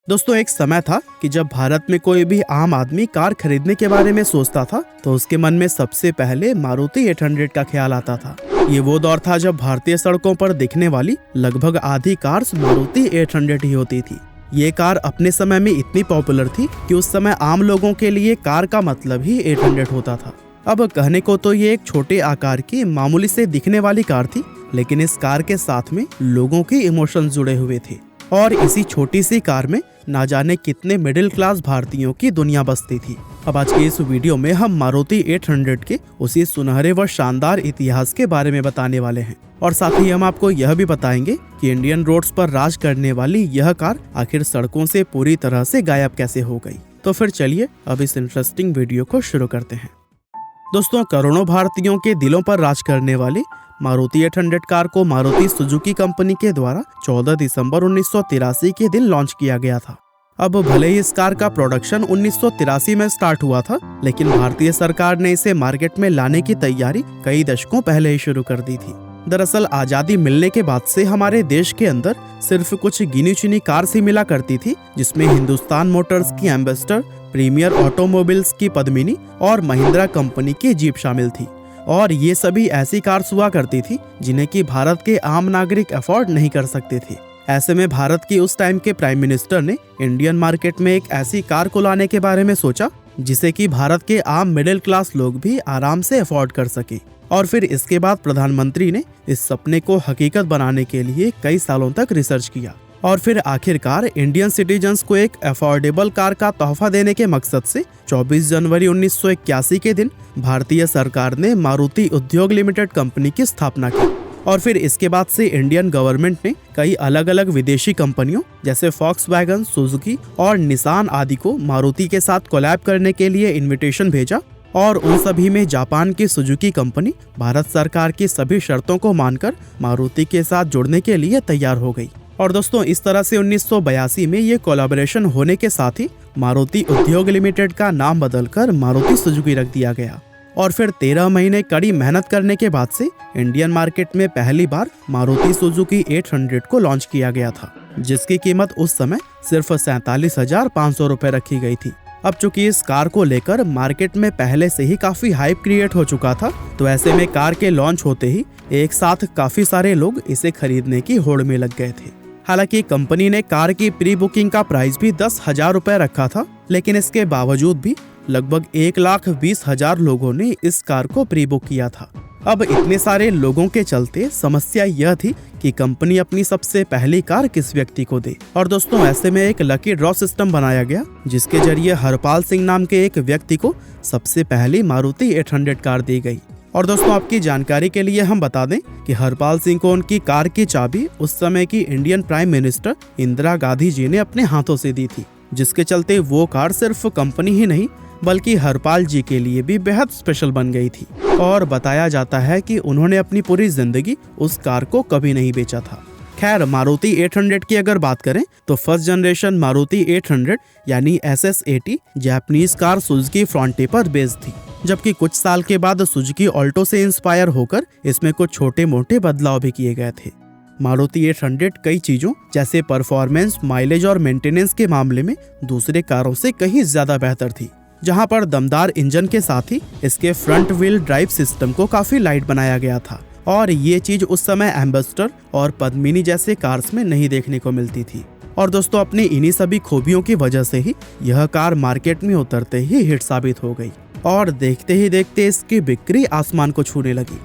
दोस्तों एक समय था कि जब भारत में कोई भी आम आदमी कार खरीदने के बारे में सोचता था तो उसके मन में सबसे पहले मारुति 800 का ख्याल आता था। ये वो दौर था जब भारतीय सड़कों पर दिखने वाली लगभग आधी कार्स मारुति 800 ही होती थी। ये कार अपने समय में इतनी पॉपुलर थी कि उस समय आम लोगों के लिए कार का मतलब ही 800 होता था। अब कहने को तो ये एक छोटे आकार की मामूली से दिखने वाली कार थी, लेकिन इस कार के साथ में लोगों के इमोशंस जुड़े हुए थे और इसी छोटी सी कार में ना जाने कितने मिडिल क्लास भारतीयों की दुनिया बसती थी। अब आज के इस वीडियो में हम मारुति 800 के उसी सुनहरे व शानदार इतिहास के बारे में बताने वाले हैं और साथ ही हम आपको यह भी बताएंगे कि इंडियन रोड्स पर राज करने वाली यह कार आखिर सड़कों से पूरी तरह से गायब कैसे हो गई। तो फिर चलिए अब इस इंटरेस्टिंग वीडियो को शुरू करते हैं। दोस्तों करोड़ों भारतीयों के दिलों पर राज करने वाली मारुति 800 कार को मारुति सुजुकी कंपनी के द्वारा 14 दिसंबर 1983 के दिन लॉन्च किया गया था। अब भले ही इस कार का प्रोडक्शन 1983 में स्टार्ट हुआ था, लेकिन भारतीय सरकार ने इसे मार्केट में लाने की तैयारी कई दशकों पहले ही शुरू कर दी थी। दरअसल आजादी मिलने के बाद से हमारे देश के अंदर सिर्फ कुछ गिनी चुनी कार्स ही मिला करती थी, जिसमें हिंदुस्तान मोटर्स की एम्बेसडर, प्रीमियर ऑटोमोबाइल्स की पद्मिनी और महिंद्रा कंपनी की जीप शामिल थी। और ये सभी ऐसी कार्स हुआ करती थी जिन्हें कि भारत के आम नागरिक अफोर्ड नहीं कर सकते थे। ऐसे में भारत की उस टाइम के प्राइम मिनिस्टर ने इंडियन मार्केट में एक ऐसी कार को लाने के बारे में सोचा जिसे कि भारत के आम मिडिल क्लास लोग भी आराम से अफोर्ड कर सके। और फिर इसके बाद प्रधानमंत्री ने इस सपने को हकीकत बनाने के लिए कई सालों तक रिसर्च किया और फिर आखिरकार इंडियन सिटीजन्स को एक अफोर्डेबल कार का तोहफा देने के मकसद से 24 जनवरी 1981 के दिन भारतीय सरकार ने मारुति उद्योग लिमिटेड कंपनी की स्थापना की। और फिर इसके बाद से इंडियन गवर्नमेंट ने कई अलग अलग विदेशी कंपनियों जैसे फॉक्सवैगन, सुजुकी और निसान आदि को मारुति के साथ कोलैब करने के लिए इन्विटेशन भेजा और उन सभी में जापान की सुजुकी कंपनी भारत सरकार की सभी शर्तों को मानकर मारुति के साथ जुड़ने के लिए तैयार हो गई। और दोस्तों इस तरह से 1982 में ये कोलैबोरेशन होने के साथ ही मारुति उद्योग लिमिटेड का नाम बदलकर मारुति सुजुकी रख दिया गया। और फिर 13 महीने कड़ी मेहनत करने के बाद से इंडियन मार्केट में पहली बार मारुति सुजुकी 800 को लॉन्च किया गया था, जिसकी कीमत उस समय सिर्फ 47,500 रुपए रखी गई थी। अब चूंकि इस कार को लेकर मार्केट में पहले से ही काफी हाइप क्रिएट हो चुका था, तो ऐसे में कार के लॉन्च होते ही एक साथ काफी सारे लोग इसे खरीदने की होड़ में लग गए थे। हालांकि कंपनी ने कार की प्री बुकिंग का प्राइस भी 10,000 रुपए रखा था, लेकिन इसके बावजूद भी लगभग 1,20,000 लोगों ने इस कार को प्री बुक किया था। अब इतने सारे लोगों के चलते समस्या यह थी कि कंपनी अपनी सबसे पहली कार किस व्यक्ति को दे। और दोस्तों ऐसे में एक लकी ड्रॉ सिस्टम बनाया गया, जिसके जरिए हरपाल सिंह नाम के एक व्यक्ति को सबसे पहली मारुति 800 कार दी गई। और दोस्तों आपकी जानकारी के लिए हम बता दें कि हरपाल सिंह को उनकी कार की चाबी उस समय की Indian prime minister Indira Gandhi ji ने अपने हाथों से दी थी, जिसके चलते वो कार सिर्फ कंपनी ही नहीं बल्कि हरपाल जी के लिए भी बेहद स्पेशल बन गई थी। और बताया जाता है कि उन्होंने अपनी पूरी जिंदगी उस कार को कभी नहीं बेचा था। खैर मारुति 800 की अगर बात करें तो फर्स्ट जनरेशन मारुति 800 यानी SS80 जापानीज कार सुजुकी फ्रंटे पर बेस्ड थी, जबकि कुछ साल के बाद सुजुकी ऑल्टो से इंस्पायर होकर इसमें कुछ छोटे मोटे बदलाव भी किए गए थे। मारुति 800 कई चीजों जैसे परफॉर्मेंस, माइलेज और मेंटेनेंस के मामले में दूसरे कारों से कहीं ज्यादा बेहतर थी, जहां पर दमदार इंजन के साथ ही इसके फ्रंट व्हील ड्राइव सिस्टम को काफी लाइट बनाया गया था। और ये चीज उस समय एम्बेसडर और पद्मिनी जैसे कार्स में नहीं देखने को मिलती थी। और दोस्तों अपनी इन्हीं सभी खूबियों की वजह से ही यह कार मार्केट में उतरते ही हिट साबित हो गई और देखते ही देखते इसकी बिक्री आसमान को छूने लगी।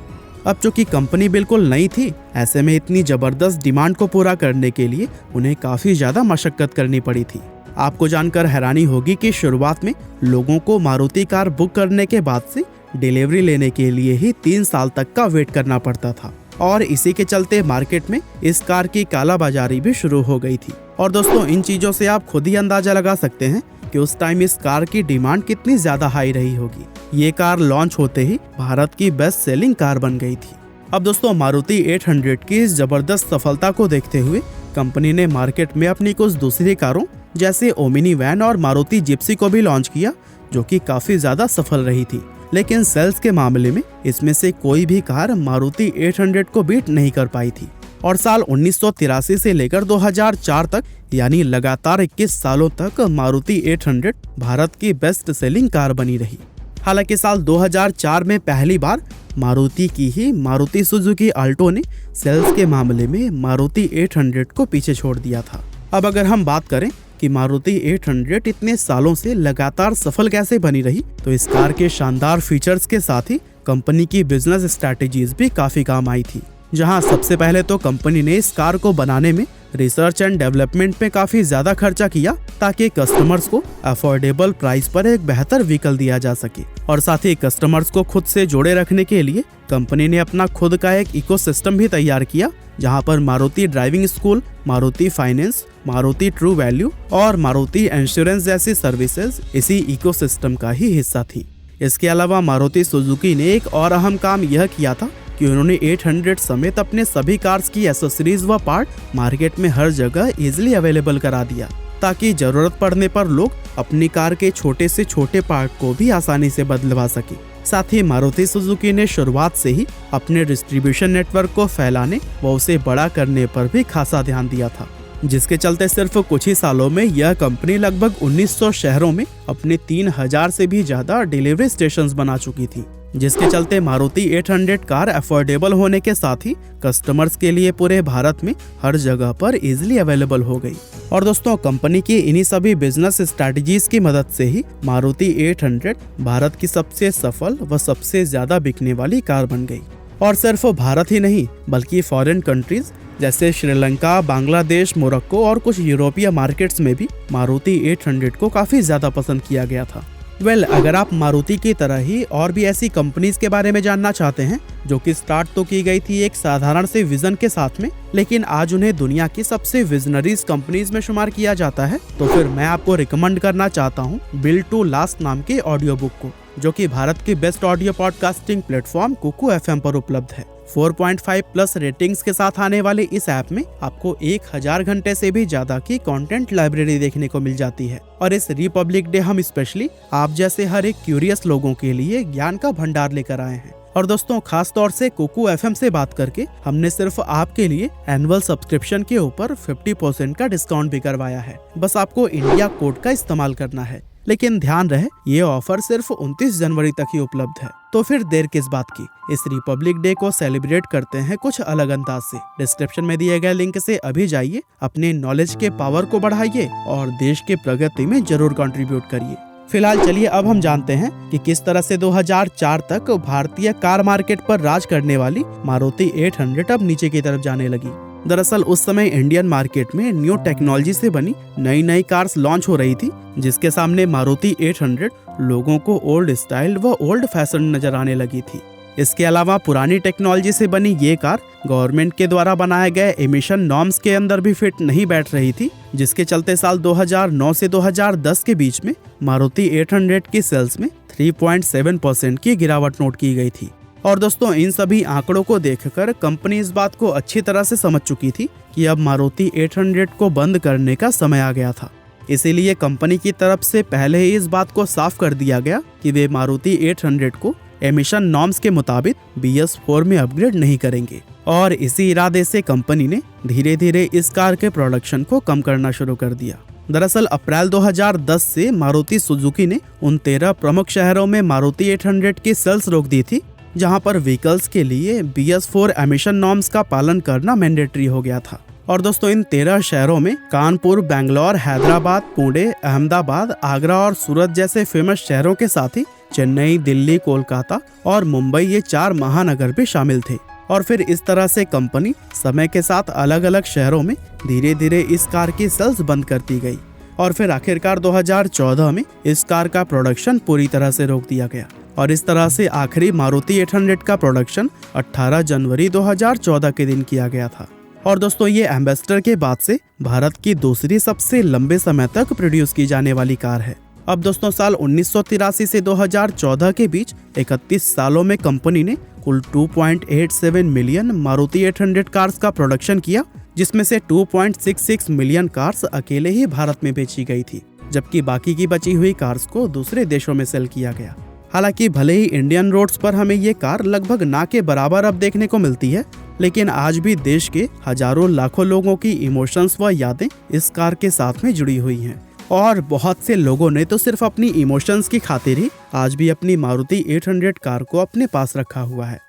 अब चूंकि कंपनी बिल्कुल नई थी, ऐसे में इतनी जबरदस्त डिमांड को पूरा करने के लिए उन्हें काफी ज्यादा मशक्कत करनी पड़ी थी। आपको जानकर हैरानी होगी कि शुरुआत में लोगों को मारुति कार बुक करने के बाद से डिलीवरी लेने के लिए ही 3 साल तक का वेट करना पड़ता था और इसी के चलते मार्केट में इस कार की कालाबाजारी भी शुरू हो गई थी। और दोस्तों इन चीजों से आप खुद ही अंदाजा लगा सकते हैं कि उस टाइम इस कार की डिमांड कितनी ज्यादा हाई रही होगी। ये कार लॉन्च होते ही भारत की बेस्ट सेलिंग कार बन गई थी। अब दोस्तों मारुति 800 की इस जबरदस्त सफलता को देखते हुए कंपनी ने मार्केट में अपनी कुछ दूसरी कारों जैसे ओमिनी वैन और मारुति जिप्सी को भी लॉन्च किया, जो कि काफी ज्यादा सफल रही थी। लेकिन सेल्स के मामले में इसमें से कोई भी कार मारुति 800 को बीट नहीं कर पाई थी। और साल 1983 से लेकर 2004 तक यानी लगातार 21 सालों तक मारुति 800 भारत की बेस्ट सेलिंग कार बनी रही। हालांकि साल 2004 में पहली बार मारुति की ही मारुति सुजुकी आल्टो ने सेल्स के मामले में मारुति 800 को पीछे छोड़ दिया था। अब अगर हम बात करें कि मारुति 800 इतने सालों से लगातार सफल कैसे बनी रही, तो इस कार के शानदार फीचर्स के साथ ही कंपनी की बिजनेस स्ट्रैटेजीज भी काफी काम आई थी। जहां सबसे पहले तो कंपनी ने इस कार को बनाने में रिसर्च एंड डेवलपमेंट पे काफी ज्यादा खर्चा किया ताकि कस्टमर्स को अफोर्डेबल प्राइस पर एक बेहतर व्हीकल दिया जा सके। और साथ ही कस्टमर्स को खुद से जोड़े रखने के लिए कंपनी ने अपना खुद का एक इकोसिस्टम भी तैयार किया, जहां पर Maruti driving school, Maruti finance, Maruti true value और मारुति इंश्योरेंस जैसी सर्विसेज इसी इकोसिस्टम का ही हिस्सा थी। इसके अलावा मारुति सुजुकी ने एक और अहम काम यह किया था कि उन्होंने 800 समेत अपने सभी कार्स की एसेसरीज व पार्ट मार्केट में हर जगह इजीली अवेलेबल करा दिया, ताकि जरूरत पड़ने पर लोग अपनी कार के छोटे से छोटे पार्ट को भी आसानी से बदलवा सके। साथ ही मारुति सुजुकी ने शुरुआत से ही अपने डिस्ट्रीब्यूशन नेटवर्क को फैलाने व उसे बड़ा करने पर भी खासा ध्यान दिया था, जिसके चलते सिर्फ कुछ ही सालों में यह कंपनी लगभग 1900 शहरों में अपने 3000 से भी ज्यादा डिलीवरी स्टेशंस बना चुकी थी, जिसके चलते मारुति 800 कार अफोर्डेबल होने के साथ ही कस्टमर्स के लिए पूरे भारत में हर जगह पर इजीली अवेलेबल हो गई। और दोस्तों, कंपनी की इन्हीं सभी बिजनेस स्ट्रैटेजीज की मदद से ही मारुति 800 भारत की सबसे सफल व सबसे ज्यादा बिकने वाली कार बन गई। और सिर्फ भारत ही नहीं बल्कि फॉरेन कंट्रीज जैसे श्रीलंका, बांग्लादेश, मोरक्को और कुछ यूरोपीय मार्केट्स में भी मारुति 800 को काफी ज्यादा पसंद किया गया था। अगर आप मारुति की तरह ही और भी ऐसी कंपनीज के बारे में जानना चाहते हैं जो कि स्टार्ट तो की गई थी एक साधारण से विजन के साथ में, लेकिन आज उन्हें दुनिया की सबसे विजनरीज कंपनीज में शुमार किया जाता है, तो फिर मैं आपको रिकमेंड करना चाहता हूँ बिल्ड टू लास्ट नाम के ऑडियो बुक को, जो कि भारत की best audio podcasting platform Kuku FM पर उपलब्ध है। 4.5 प्लस रेटिंग्स के साथ आने वाले इस ऐप में आपको 1000 घंटे से भी ज्यादा की कंटेंट लाइब्रेरी देखने को मिल जाती है। और इस रिपब्लिक डे हम स्पेशली आप जैसे हर एक क्यूरियस लोगों के लिए ज्ञान का भंडार लेकर आए हैं। और दोस्तों, खास तौर से कुकू FM से बात करके हमने सिर्फ आपके लिए एनुअल सब्सक्रिप्शन के ऊपर 50% का डिस्काउंट भी करवाया है। बस आपको इंडिया कोड का इस्तेमाल करना है, लेकिन ध्यान रहे ये ऑफर सिर्फ 29 जनवरी तक ही उपलब्ध है। तो फिर देर किस बात की, इस रिपब्लिक डे को सेलिब्रेट करते हैं कुछ अलग अंदाज से। डिस्क्रिप्शन में दिए गए लिंक से अभी जाइए, अपने नॉलेज के पावर को बढ़ाइए और देश के प्रगति में जरूर कंट्रीब्यूट करिए। फिलहाल चलिए अब हम जानते हैं कि किस तरह से 2004 तक भारतीय कार मार्केट पर राज करने वाली मारुति 800 अब नीचे की तरफ जाने लगी। दरअसल उस समय इंडियन मार्केट में न्यू टेक्नोलॉजी से बनी नई कार्स लॉन्च हो रही थी, जिसके सामने मारुति 800 लोगों को ओल्ड स्टाइल व ओल्ड फैशन नजर आने लगी थी। इसके अलावा पुरानी टेक्नोलॉजी से बनी ये कार गवर्नमेंट के द्वारा बनाए गए एमिशन नॉर्म्स के अंदर भी फिट नहीं बैठ रही थी, जिसके चलते साल 2009 से 2010 के बीच में मारुति 800 की सेल्स में 3.7% की गिरावट नोट की गई थी। और दोस्तों, इन सभी आंकड़ों को देखकर कंपनी इस बात को अच्छी तरह से समझ चुकी थी कि अब मारुति 800 को बंद करने का समय आ गया था। इसीलिए कंपनी की तरफ से पहले ही इस बात को साफ कर दिया गया कि वे मारुति 800 को एमिशन नॉर्म्स के मुताबिक BS4 में अपग्रेड नहीं करेंगे। और इसी इरादे से कंपनी ने धीरे धीरे इस कार के प्रोडक्शन को कम करना शुरू कर दिया। दरअसल अप्रैल 2010 से मारुति सुजुकी ने उन 13 प्रमुख शहरों में मारुति 800 की सेल्स रोक दी थी, जहां पर व्हीकल्स के लिए BS4 एमिशन नॉर्म्स का पालन करना मैंडेटरी हो गया था। और दोस्तों, इन 13 शहरों में कानपुर, बेंगलोर, हैदराबाद, पुणे, अहमदाबाद, आगरा और सूरत जैसे फेमस शहरों के साथ ही चेन्नई, दिल्ली, कोलकाता और मुंबई ये 4 महानगर भी शामिल थे। और फिर इस तरह से कंपनी समय के साथ अलग अलग शहरों में धीरे धीरे इस कार की सेल्स बंद करती गई। और फिर आखिरकार 2014 में इस कार का प्रोडक्शन पूरी तरह से रोक दिया गया। और इस तरह से आखिरी मारुति 800 का प्रोडक्शन 18 जनवरी 2014 के दिन किया गया था। और दोस्तों, ये एम्बेसडर के बाद से भारत की दूसरी सबसे लंबे समय तक प्रोड्यूस की जाने वाली कार है। अब दोस्तों, साल 1983 से 2014 के बीच 31 सालों में कंपनी ने कुल 2.87 मिलियन मारुति 800 कार्स का प्रोडक्शन किया, जिसमें से 2.66 मिलियन कार्स अकेले ही भारत में बेची गई थी, जबकि बाकी की बची हुई कार्स को दूसरे देशों में सेल किया गया। हालांकि भले ही इंडियन रोड्स पर हमें ये कार लगभग ना के बराबर अब देखने को मिलती है, लेकिन आज भी देश के हजारों लाखों लोगों की इमोशंस व यादें इस कार के साथ में जुड़ी हुई हैं। और बहुत से लोगों ने तो सिर्फ अपनी इमोशंस की खातिर ही आज भी अपनी मारुति 800 कार को अपने पास रखा हुआ है।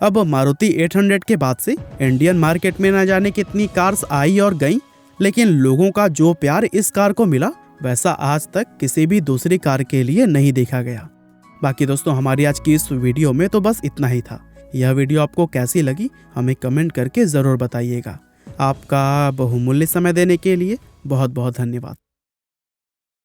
अब मारुति 800 के बाद से इंडियन मार्केट में न जाने कितनी कार्स आई और गईं, लेकिन लोगों का जो प्यार इस कार को मिला वैसा आज तक किसी भी दूसरी कार के लिए नहीं देखा गया। बाकी दोस्तों, हमारी आज की इस वीडियो में तो बस इतना ही था। यह वीडियो आपको कैसी लगी हमें कमेंट करके ज़रूर बताइएगा। आपका बहुमूल्य समय देने के लिए बहुत बहुत धन्यवाद।